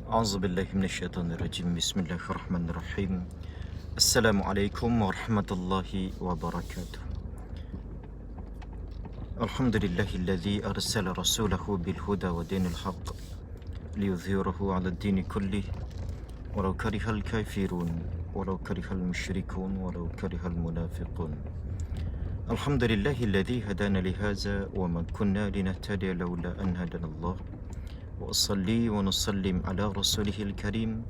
A'udzubillahi minasyaitonirrajim. Bismillahirrahmanirrahim. Assalamualaikum warahmatullahi wabarakatuh. Alhamdulillahilladzi arsala rasulahu bil huda wa dinil haqq liyudhhirahu 'ala ad-dini kullih walau karihal kafirun walau karihal musyrikun walau karihal munafiqun. Alhamdulillahilladzi hadana li hadza wa ma kunna linahtadiya laula an hadanallah. وأصلي ونسلم على رسوله الكريم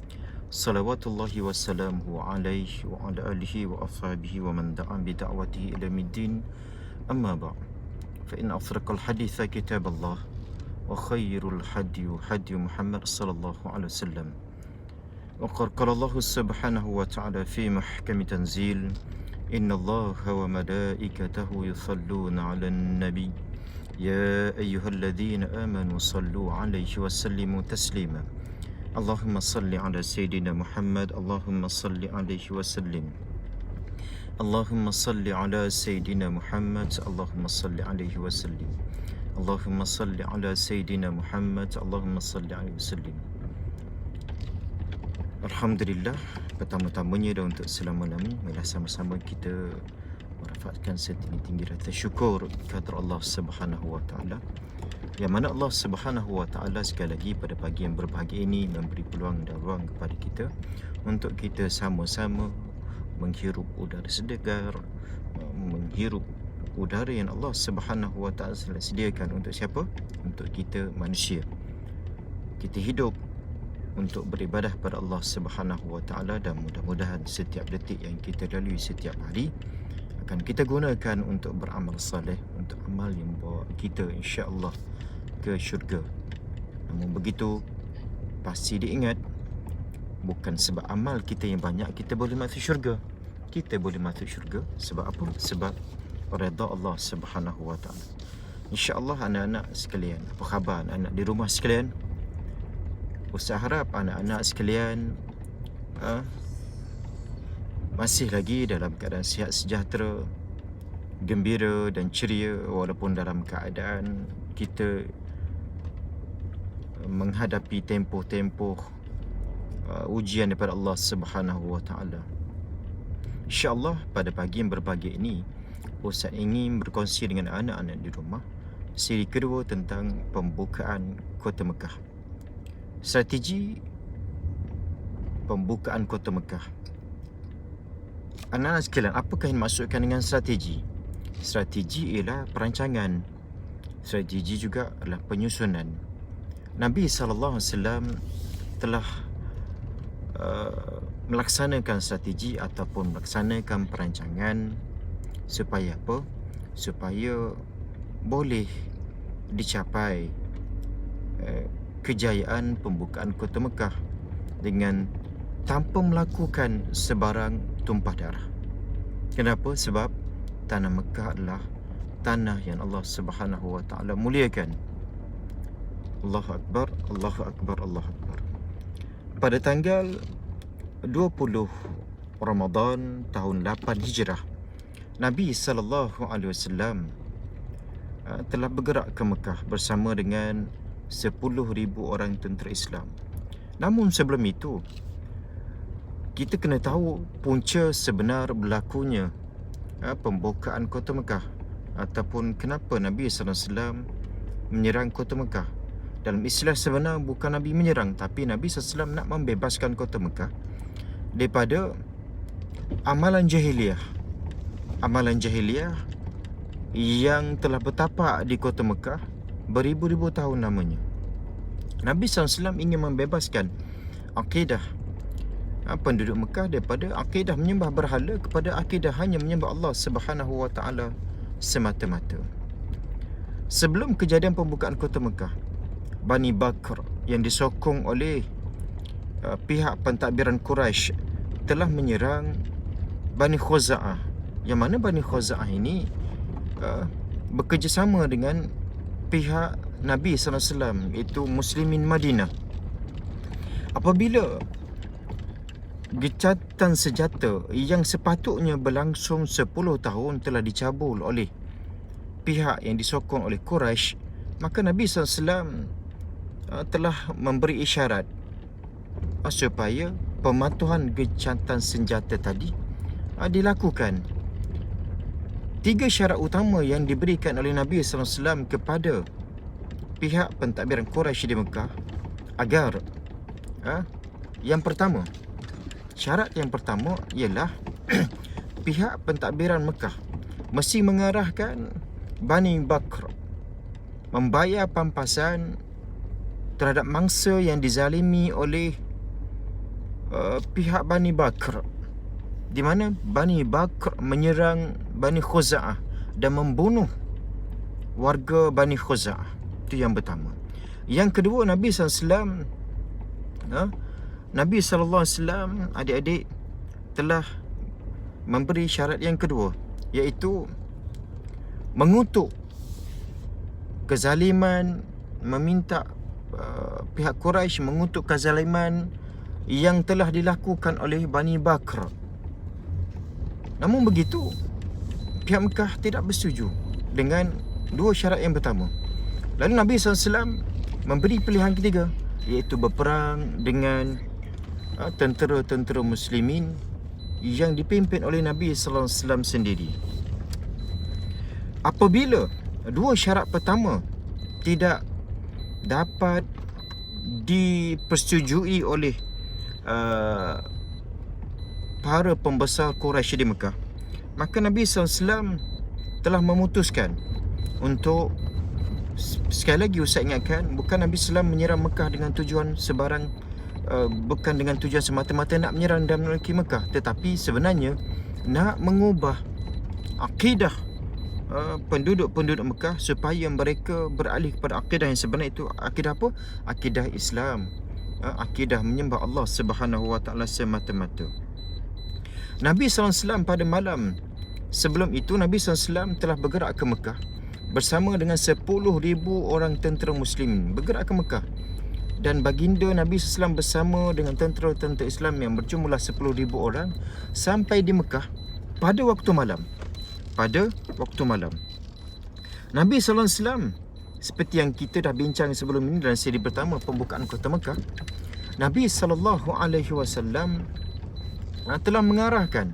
صلوات الله وسلامه عليه وعلى آله وأصحابه ومن دعا بدعوته إلى يوم الدين. أما بعد فإن أصدق الحديث كتاب الله وخير الهدي هدي محمد صلى الله عليه وسلم. وقد قال الله سبحانه وتعالى في محكم تنزيل إن الله وملائكته يصلون على النبي يا أيها الذين آمنوا صلوا عليه وسلموا تسليما. اللهم صل على سيدنا محمد. اللهم صل عليه وسلم. اللهم صل على سيدنا محمد. اللهم صل عليه وسلم. اللهم صل على سيدنا محمد. اللهم صل عليه وسلم. Alhamdulillah, pertama-tamanya dan untuk selama-lamanya, marilah sama-sama kita merafakkan setinggi-tinggi rasa syukur kepada Allah Subhanahu wa taala. Yang mana Allah Subhanahu wa taala sekali lagi pada pagi yang berbahagia ini memberi peluang dan ruang kepada kita untuk kita sama-sama menghirup udara segar, menghirup udara yang Allah Subhanahu wa taala sediakan untuk siapa? Untuk kita manusia. Kita hidup untuk beribadah pada Allah Subhanahu wa taala, dan mudah-mudahan setiap detik yang kita lalui setiap hari akan kita gunakan untuk beramal saleh, untuk amal yang membawa kita insya-Allah ke syurga. Namun begitu, pasti diingat, bukan sebab amal kita yang banyak kita boleh masuk syurga. Kita boleh masuk syurga sebab apa? Sebab redha Allah Subhanahu wa taala. Insya-Allah anak-anak sekalian, apa khabar anak-anak di rumah sekalian? Ustaz harap anak-anak sekalian masih lagi dalam keadaan sihat sejahtera, gembira dan ceria walaupun dalam keadaan kita menghadapi tempoh-tempoh ujian daripada Allah Subhanahu wa taala. Insya-Allah pada pagi yang berbahagia ini, Ustaz ingin berkongsi dengan anak-anak di rumah siri kedua tentang pembukaan Kota Mekah. Strategi pembukaan Kota Mekah. Anak-anak sekalian, apakah yang dimaksudkan dengan strategi? Strategi ialah perancangan. Strategi juga adalah penyusunan. Nabi SAW telah melaksanakan strategi ataupun melaksanakan perancangan supaya apa? Supaya boleh dicapai kejayaan pembukaan Kota Mekah dengan tanpa melakukan sebarang tumpah darah. Kenapa? Sebab tanah Mekah adalah tanah yang Allah Subhanahu wa taala muliakan. Allahu Akbar, Allahu Akbar, Allahu Akbar. Pada tanggal 20 Ramadan tahun 8 Hijrah, Nabi SAW telah bergerak ke Mekah bersama dengan 10,000 orang tentera Islam. Namun sebelum itu, kita kena tahu punca sebenar berlakunya pembukaan Kota Mekah, ataupun kenapa Nabi SAW menyerang Kota Mekah. Dalam istilah sebenar, bukan Nabi menyerang, tapi Nabi SAW nak membebaskan Kota Mekah daripada amalan jahiliah. Amalan jahiliah yang telah bertapak di Kota Mekah beribu-ribu tahun lamanya. Nabi SAW ingin membebaskan akidah penduduk Mekah daripada akidah menyembah berhala kepada akidah hanya menyembah Allah Subhanahu wa taala semata-mata. Sebelum kejadian pembukaan Kota Mekah, Bani Bakr yang disokong oleh pihak pentadbiran Quraisy telah menyerang Bani Khuza'ah, yang mana Bani Khuza'ah ini bekerjasama dengan pihak Nabi SAW, iaitu Muslimin Madinah. Apabila gecatan senjata yang sepatutnya berlangsung 10 tahun telah dicabul oleh pihak yang disokong oleh Quraisy, maka Nabi SAW telah memberi isyarat supaya pematuhan gencatan senjata tadi dilakukan. 3 syarat utama yang diberikan oleh Nabi SAW kepada pihak pentadbiran Quraisy di Mekah agar yang pertama, syarat yang pertama ialah pihak pentadbiran Mekah mesti mengarahkan Bani Bakr membayar pampasan terhadap mangsa yang dizalimi oleh pihak Bani Bakr, di mana Bani Bakr menyerang Bani Khuza'ah dan membunuh warga Bani Khuza'ah. Itu yang pertama. Yang kedua, Nabi SAW adik-adik telah memberi syarat yang kedua, iaitu mengutuk kezaliman, meminta pihak Quraisy mengutuk kezaliman yang telah dilakukan oleh Bani Bakr. Namun begitu, pihak Mekah tidak bersetuju dengan 2 syarat yang pertama. Lalu Nabi SAW memberi pilihan ketiga, iaitu berperang dengan tentera-tentera muslimin yang dipimpin oleh Nabi SAW sendiri. Apabila 2 syarat pertama tidak dapat dipersetujui oleh para pembesar Quraisy di Mekah, maka Nabi SAW telah memutuskan untuk, sekali lagi Ustaz ingatkan, bukan Nabi SAW menyerang Mekah dengan tujuan sebarang, bukan dengan tujuan semata-mata nak menyerang dan memiliki Mekah, tetapi sebenarnya nak mengubah akidah penduduk-penduduk Mekah supaya mereka beralih kepada akidah yang sebenar, itu akidah apa? Akidah Islam, akidah menyembah Allah Subhanahu Wa Taala semata-mata. Nabi SAW pada malam sebelum itu, Nabi SAW telah bergerak ke Mekah bersama dengan 10,000 orang tentera muslimin, bergerak ke Mekah. Dan baginda Nabi SAW bersama dengan tentera-tentera Islam yang berjumlah 10,000 orang sampai di Mekah pada waktu malam. Nabi SAW, seperti yang kita dah bincang sebelum ini dalam siri pertama pembukaan kota Mekah, Nabi SAW telah mengarahkan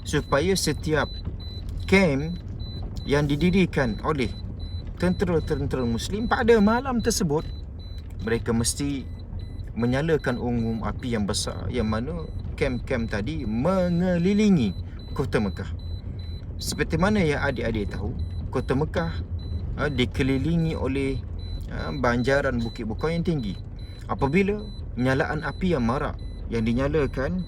supaya setiap kem yang didirikan oleh tentera-tentera muslim pada malam tersebut, mereka mesti menyalakan umum api yang besar, yang mana kem-kem tadi mengelilingi kota Mekah. Seperti mana yang adik-adik tahu, kota Mekah dikelilingi oleh banjaran bukit-bukit yang tinggi. Apabila nyalaan api yang marak yang dinyalakan,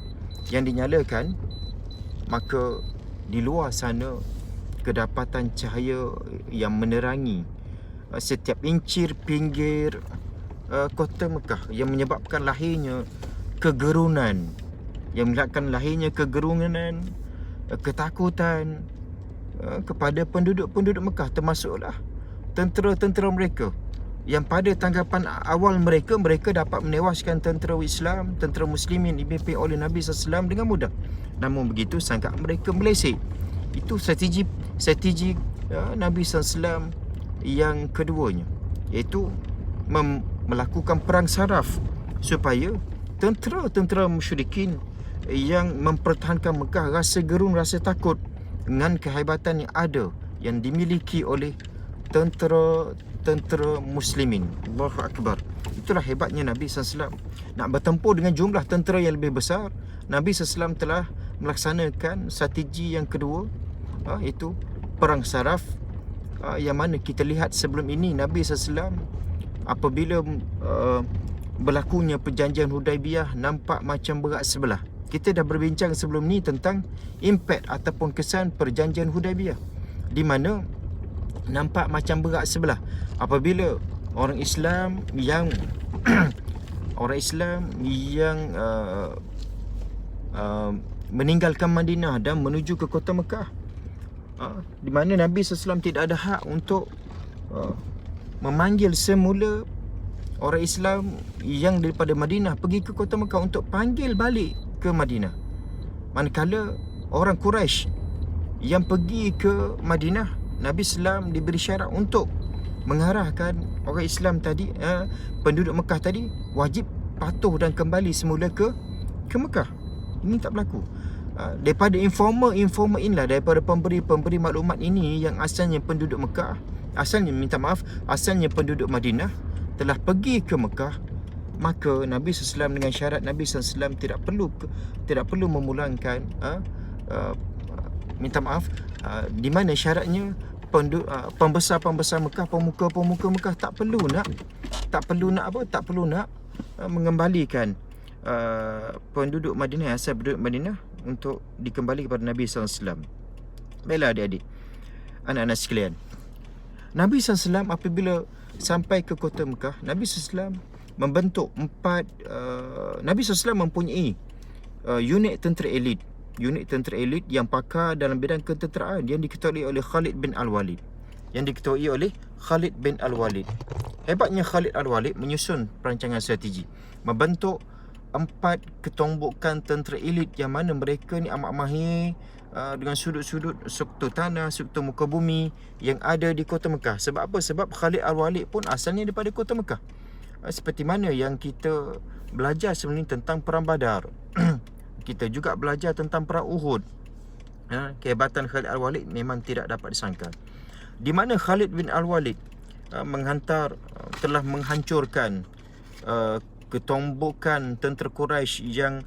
maka di luar sana kedapatan cahaya yang menerangi setiap incir pinggir kota Mekah, yang menyebabkan lahirnya kegerunan, ketakutan kepada penduduk-penduduk Mekah, termasuklah tentera-tentera mereka, yang pada tanggapan awal mereka dapat menewaskan tentera Islam, tentera muslimin dipimpin oleh Nabi SAW dengan mudah. Namun begitu sangka mereka meleset. Itu strategi Nabi SAW yang keduanya, iaitu melakukan perang saraf supaya tentera-tentera musyrikin yang mempertahankan Mekah rasa gerun, rasa takut dengan kehebatan yang ada, yang dimiliki oleh tentera muslimin. Allahu Akbar. Itulah hebatnya Nabi SAW. Nak bertempur dengan jumlah tentera yang lebih besar, Nabi SAW telah melaksanakan strategi yang kedua, iaitu perang saraf, yang mana kita lihat sebelum ini Nabi SAW apabila berlakunya perjanjian Hudaibiyah nampak macam berat sebelah. Kita dah berbincang sebelum ni tentang impak ataupun kesan perjanjian Hudaibiyah, di mana nampak macam berat sebelah apabila orang Islam yang meninggalkan Madinah dan menuju ke kota Mekah, di mana Nabi SAW tidak ada hak untuk memanggil semula orang Islam yang daripada Madinah pergi ke kota Mekah untuk panggil balik ke Madinah. Manakala orang Quraisy yang pergi ke Madinah, Nabi SAW diberi syarat untuk mengarahkan orang Islam tadi, penduduk Mekah tadi wajib patuh dan kembali semula ke Mekah. Ini tak berlaku. Daripada informer inilah, daripada pemberi maklumat ini yang asalnya penduduk Mekah, asalnya penduduk Madinah telah pergi ke Mekah, maka Nabi SAW dengan syarat Nabi SAW tidak perlu memulangkan di mana syaratnya pembesar-pembesar Mekah, pemuka-pemuka Mekah tak perlu nak mengembalikan penduduk Madinah, asal penduduk Madinah untuk dikembali kepada Nabi SAW. Baiklah adik-adik, anak-anak sekalian, Nabi SAW apabila sampai ke kota Mekah, Nabi SAW membentuk Nabi SAW mempunyai unit tentera elit yang pakar dalam bidang ketenteraan yang diketuai oleh Khalid bin Al-Walid. Hebatnya Khalid Al-Walid menyusun perancangan strategi, membentuk 4 ketombokan tentera elit yang mana mereka ni amat mahir dengan sudut-sudut struktur tanah, struktur muka bumi yang ada di kota Mekah. Sebab apa? Sebab Khalid Al-Walid pun asalnya daripada kota Mekah. Seperti mana yang kita belajar sebenarnya tentang perang Badar. Kita juga belajar tentang perang Uhud. Kehebatan Khalid Al-Walid memang tidak dapat disangka. Di mana Khalid bin Al-Walid telah menghancurkan ketombokan tentera Quraisy yang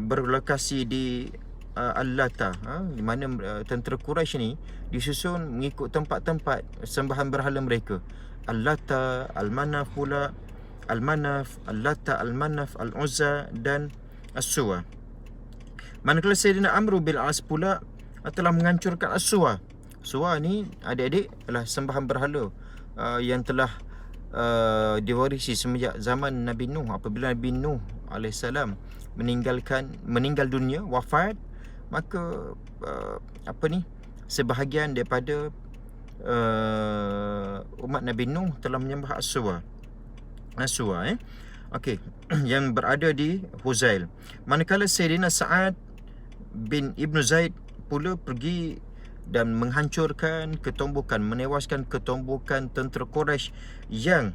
berlokasi di Al-Lata, di mana tentera Quraisy ni disusun mengikut tempat-tempat sembahan berhala mereka. Al-Lata, Al-Manaf pula, Al-Manaf, Al-Lata, Al-Manaf, Al-Uzza dan As-Suwa. Manakala Sayyidina Amr bin As pula telah menghancurkan As-Suwa. Suwa ni adik-adik adalah sembahan berhala yang telah diwarisi semenjak zaman Nabi Nuh. Apabila Nabi Nuh AS meninggal dunia, wafat, maka sebahagian daripada umat Nabi Nuh telah menyembah As-Suwa. Okey, yang berada di Huzail. Manakala Sayyidina Sa'ad bin Ibn Zaid pula pergi dan menghancurkan ketombokan, menewaskan ketombokan tentera Quraisy yang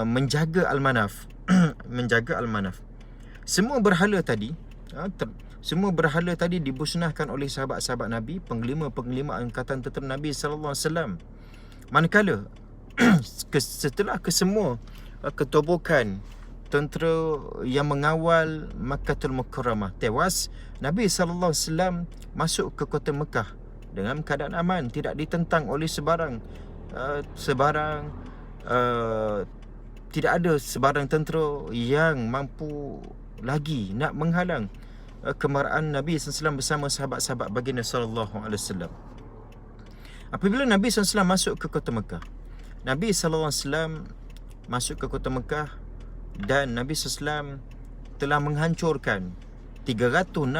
menjaga Al-Manaf. Semua berhala tadi dimusnahkan oleh sahabat-sahabat Nabi, penglima angkatan tentera Nabi sallallahu alaihi wasallam. Manakala setelah kesemua ketombokan tentera yang mengawal Makkahul Mukarramah tewas, Nabi sallallahu alaihi wasallam masuk ke kota Mekah dengan keadaan aman, tidak ditentang oleh tidak ada sebarang tentera yang mampu lagi nak menghalang kemarahan Nabi SAW bersama sahabat-sahabat baginda sallallahu alaihi wasallam. Apabila Nabi SAW masuk ke kota Mekah, Nabi SAW masuk ke kota Mekah dan Nabi SAW telah menghancurkan 360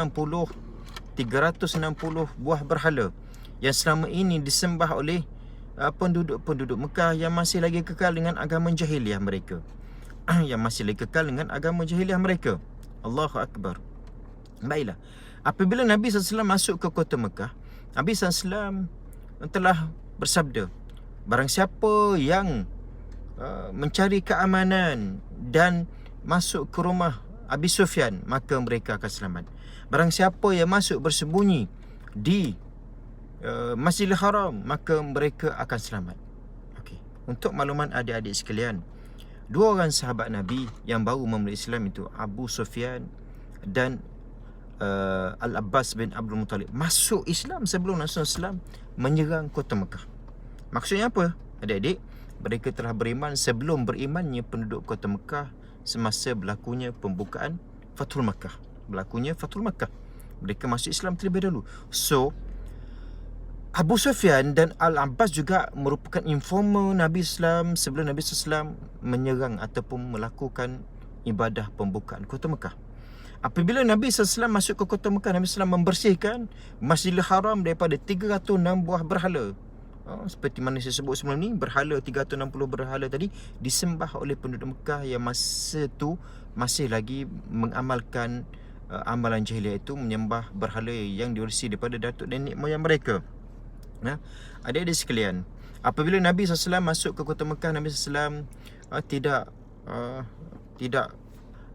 buah berhala yang selama ini disembah oleh penduduk Mekah yang masih lagi kekal dengan agama jahiliah mereka. Allahu Akbar. Baiklah, apabila Nabi SAW masuk ke kota Mekah, Nabi SAW telah bersabda, barang siapa yang mencari keamanan dan masuk ke rumah Abi Sufyan, maka mereka akan selamat. Barang siapa yang masuk bersembunyi di Masjidil Haram, maka mereka akan selamat. Okey, untuk makluman adik-adik sekalian, 2 orang sahabat Nabi yang baru memeluk Islam itu, Abu Sufyan dan Al-Abbas bin Abdul Muttalib, masuk Islam sebelum Rasulullah SAW menyerang kota Mekah. Maksudnya apa, adik-adik? Mereka telah beriman sebelum berimannya penduduk kota Mekah semasa berlakunya pembukaan Fathul Makkah. Mereka masuk Islam terlebih dahulu. So, Abu Sufyan dan Al-Abbas juga merupakan informer Nabi SAW sebelum Nabi SAW menyerang ataupun melakukan ibadah pembukaan kota Mekah. Apabila Nabi SAW masuk ke kota Mekah, Nabi SAW membersihkan Masjidil Haram daripada 306 buah berhala. Seperti mana saya sebut sebelum ni, 360 berhala tadi disembah oleh penduduk Mekah yang masa tu masih lagi mengamalkan amalan jahiliah itu, menyembah berhala yang diwarisi daripada datuk nenek moyang mereka. Adik-adik sekalian, apabila Nabi SAW masuk ke kota Mekah, Nabi SAW tidak tidak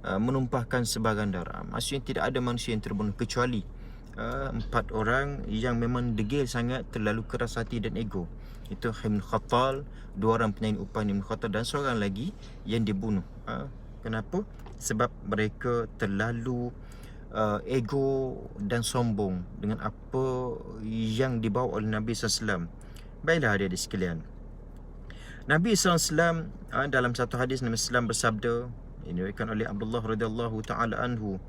menumpahkan sebarang darah. Maksudnya tidak ada manusia yang terbunuh kecuali 4 orang yang memang degil sangat, terlalu keras hati dan ego. Itu Ibn Khattal, 2 orang penyanyi upah Ibn Khattal, dan seorang lagi yang dibunuh. Kenapa? Sebab mereka terlalu ego dan sombong dengan apa yang dibawa oleh Nabi SAW. Baiklah adik-adik sekalian, Nabi SAW dalam satu hadis Nabi SAW bersabda, ini diriwayatkan oleh Abdullah radhiyallahu taala anhu,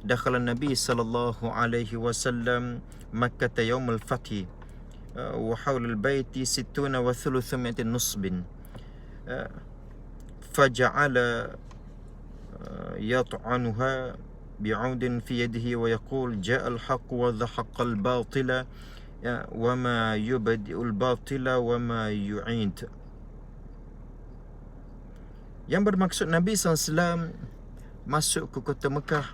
dakhala Nabi sallallahu alaihi wasallam Makkah yaum al-fath wa hawl al-bait 60 wa 300 nusbin faja'ala يطعنها بعود في يده ويقول جاء الحق وزهق الباطل وما يبدئ الباطل وما يعيد. Yang bermaksud Nabi SAW masuk ke kota Mekah,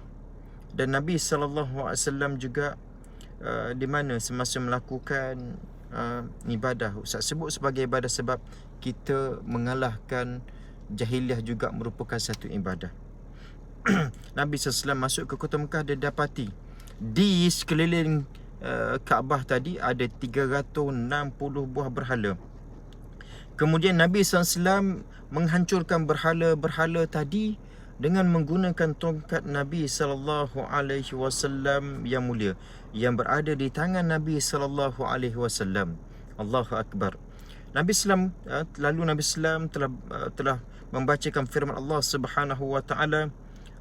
dan Nabi SAW juga di mana semasa melakukan ibadah, Ustaz sebut sebagai ibadah sebab kita mengalahkan jahiliah juga merupakan satu ibadah. Nabi SAW masuk ke kota Mekah, dia dapati di sekeliling Kaabah tadi ada 360 buah berhala. Kemudian Nabi SAW menghancurkan berhala-berhala tadi dengan menggunakan tongkat Nabi SAW yang mulia yang berada di tangan Nabi SAW. Allahu Akbar. Nabi SAW telah membacakan firman Allah Subhanahu wa taala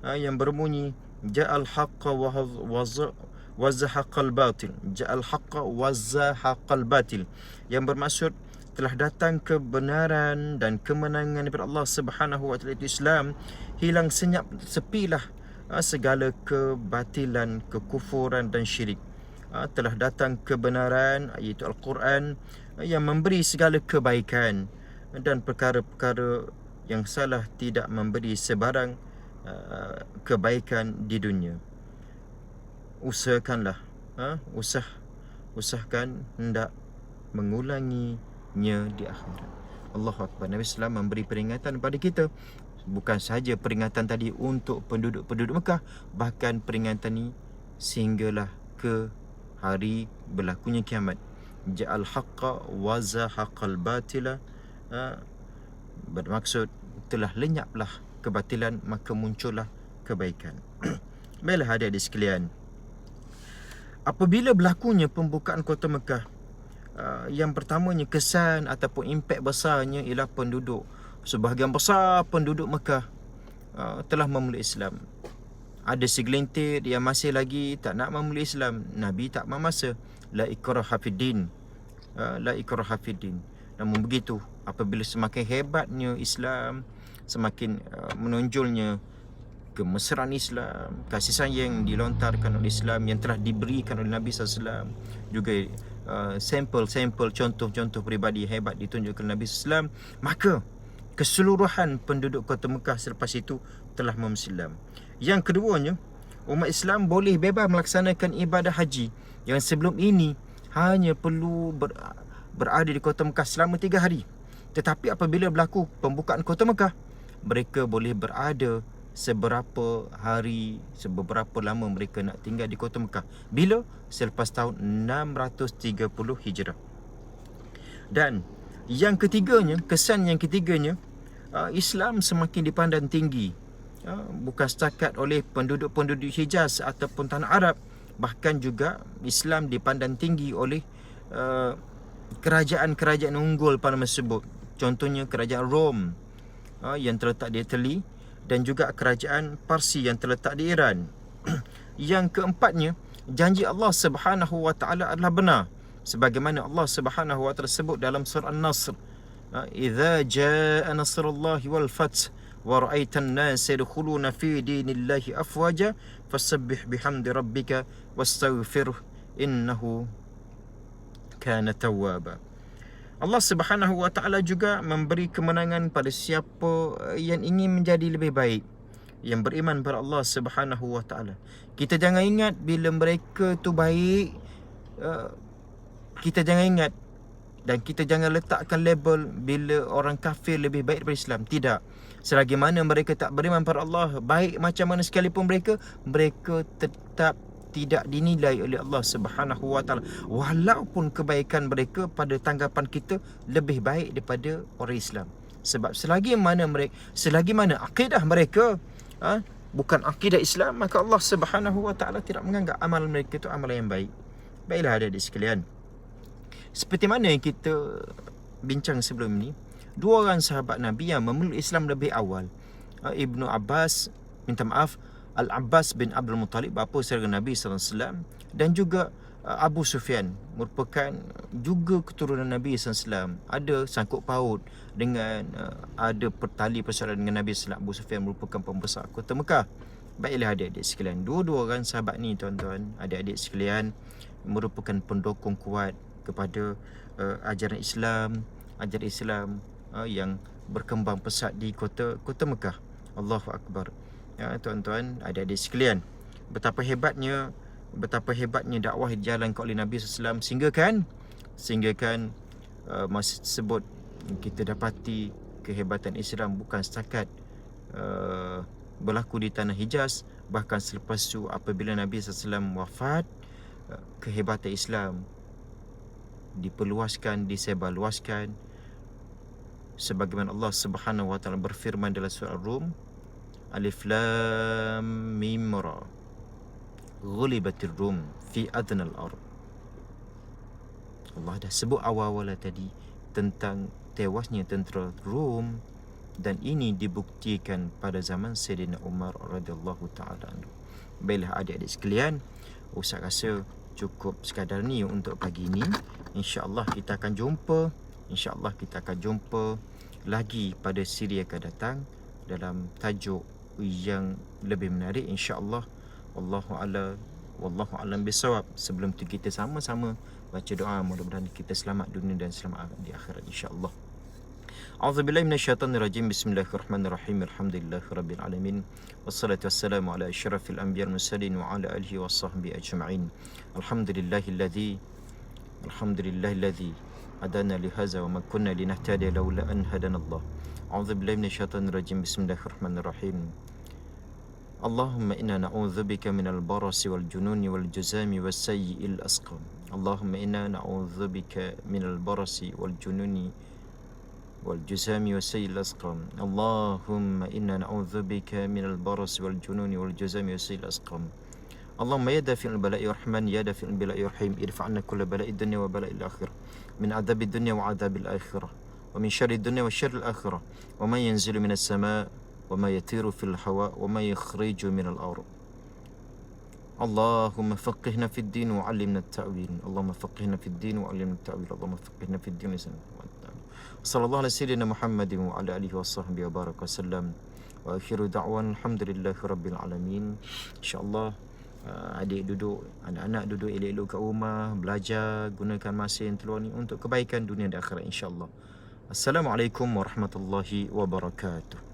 yang berbunyi ja'al haqqa wa zahaqal batil. Ja'al haqqa wa zahaqal batil, yang bermaksud telah datang kebenaran dan kemenangan daripada Allah Subhanahu wa taala, itu Islam. Hilang senyap, sepilah segala kebatilan, kekufuran dan syirik. Telah datang kebenaran, iaitu Al-Quran, yang memberi segala kebaikan, dan perkara-perkara yang salah tidak memberi sebarang kebaikan di dunia. Usahakanlah, usahakan hendak mengulanginya di akhirat. Allahu Akbar. Nabi SAW memberi peringatan kepada kita. Bukan sahaja peringatan tadi untuk penduduk Mekah, bahkan peringatan ini sehinggalah ke hari berlakunya kiamat. Ja'al haqqa wa zahaqal batila, bermaksud telah lenyaplah kebatilan, maka muncullah kebaikan. Baiklah adik-adik sekalian, apabila berlakunya pembukaan kota Mekah, yang pertamanya kesan ataupun impak besarnya ialah penduduk, sebahagian besar penduduk Mekah telah memeluk Islam. Ada segelintir yang masih lagi tak nak memeluk Islam. Nabi tak memasa, la ikraha fiddin, la ikraha fiddin. Namun begitu, apabila semakin hebatnya Islam, semakin menonjolnya kemesraan Islam, kasih sayang dilontarkan oleh Islam yang telah diberikan oleh Nabi SAW, juga sampel-sampel contoh-contoh peribadi hebat ditunjukkan Nabi SAW, maka keseluruhan penduduk kota Mekah selepas itu telah memeluk Islam. Yang keduanya, umat Islam boleh bebas melaksanakan ibadah haji yang sebelum ini hanya perlu berada di kota Mekah selama 3 hari. Tetapi apabila berlaku pembukaan kota Mekah, mereka boleh berada seberapa hari, seberapa lama mereka nak tinggal di kota Mekah. Bila? Selepas tahun 630 Hijrah. Dan yang ketiganya, kesan yang ketiganya, Islam semakin dipandang tinggi, bukan setakat oleh penduduk-penduduk Hijaz ataupun tanah Arab, bahkan juga Islam dipandang tinggi oleh kerajaan-kerajaan unggul pada masa tersebut. Contohnya kerajaan Rom yang terletak di Itali, dan juga kerajaan Parsi yang terletak di Iran. Yang keempatnya, janji Allah Subhanahu wa taala adalah benar, sebagaimana Allah Subhanahu wa taala sebut dalam surah An-Nasr, idza jaa nasrullahi wal fath wa ra'aitan nas yadkhuluna fi dinillahi afwaja fasabbih bihamdi rabbika wastaghfirhu innahu kana tawwaba. Allah Subhanahu wa taala juga memberi kemenangan pada siapa yang ingin menjadi lebih baik, yang beriman kepada Allah Subhanahu wa taala. Kita jangan ingat bila mereka tu baik, kita jangan ingat dan kita jangan letakkan label bila orang kafir lebih baik daripada Islam. Tidak. Selagi mana mereka tak beriman pada Allah, baik macam mana sekalipun mereka tetap tidak dinilai oleh Allah Subhanahu Wa Taala, walaupun kebaikan mereka pada tanggapan kita lebih baik daripada orang Islam. Sebab selagi mana akidah mereka bukan akidah Islam, maka Allah Subhanahu Wa Taala tidak menganggap amal mereka itu amalan yang baik. Baiklah adik-adik sekalian, seperti mana yang kita bincang sebelum ni, dua orang sahabat Nabi yang memeluk Islam lebih awal, Ibnu Abbas, Al-Abbas bin Abdul Muttalib, bapa saudara Nabi SAW, dan juga Abu Sufyan, merupakan juga keturunan Nabi SAW. Ada sangkut paut dengan ada pertali persaudaraan dengan Nabi SAW. Abu Sufyan merupakan pembesar kota Mekah. Baiklah adik-adik sekalian, dua-dua orang sahabat ni tuan-tuan, adik-adik sekalian, merupakan pendukung kuat kepada ajaran Islam yang berkembang pesat di kota Mekah. Allahu Akbar. Ya, tuan-tuan, adik-adik sekalian, betapa hebatnya dakwah dijalankan oleh Nabi SAW, sehingga kan masa tersebut kita dapati kehebatan Islam bukan setakat berlaku di tanah Hijaz, bahkan selepas itu apabila Nabi SAW wafat, kehebatan Islam diperluaskan, disebarluaskan, sebagaimana Allah Subhanahu Wa Taala berfirman dalam surah Rum, Alif Lam Mim Ra, ghulibatir Rum fi adnal ard. Allah dah sebut awal-awal tadi tentang tewasnya tentera Rom, dan ini dibuktikan pada zaman Sayyidina Umar radhiyallahu taala anhu. Baiklah adik-adik sekalian, Ustaz rasa cukup sekadar ni untuk pagi ini. InsyaAllah kita akan jumpa lagi pada siri akan datang dalam tajuk yang lebih menarik, insya-Allah. Wallahu a'lam bisawab. Sebelum tu kita sama-sama baca doa, mudah-mudahan kita selamat dunia dan selamat di akhirat, insya-Allah. A'udzubillahi minasyaitonirrajim. Bismillahirrahmanirrahim. Alhamdulillahirabbil alamin. Wassalatu wassalamu ala asyrafil anbiya'il mursalin wa ala alihi washabbihi ajma'in. Alhamdulillahilladzi hadana li hadza wa ma kunna linahtadiya laula an hadanallah. A'udzubillahi minasyaitonirrajim. Bismillahirrahmanirrahim. Allahumma inna na'udzubika minal barasi wal jununi wal juzami was sayyi'il asqam. Allahumma inna na'udzubika minal barasi wal jununi wal juzami was sayyi'il asqam. Allahumma inna na'udzubika minal barasi wal jununi wal juzami was sayyi'il asqam. Allahumma ya dafi'ul bala'i rahman, ya dafi'ul bala'i rahim, irfa'na kulla bala'i dunya wa bala'i al-akhirah, min adzabi dunya wa adzabi al-akhirah, wa min syarri dunya wa syarri al-akhirah, wa ma yanzilu minas sama' وما يطير في الهواء وما يخرج من الأرض. اللهم فقهنا في الدين وعلمنا التأويل. اللهم فقهنا في الدين وعلمنا التأويل. اللهم فقهنا في الدين صلى الله على سيدنا محمد وعلى آله وصحبه وبارك وسلم. وآخر دعوانا الحمد لله رب العالمين. InsyaAllah anak-anak duduk elok-elok kat rumah, belajar, gunakan masa yang terluang ni untuk kebaikan dunia dan akhirat, insyaAllah. Assalamualaikum warahmatullahi wabarakatuh.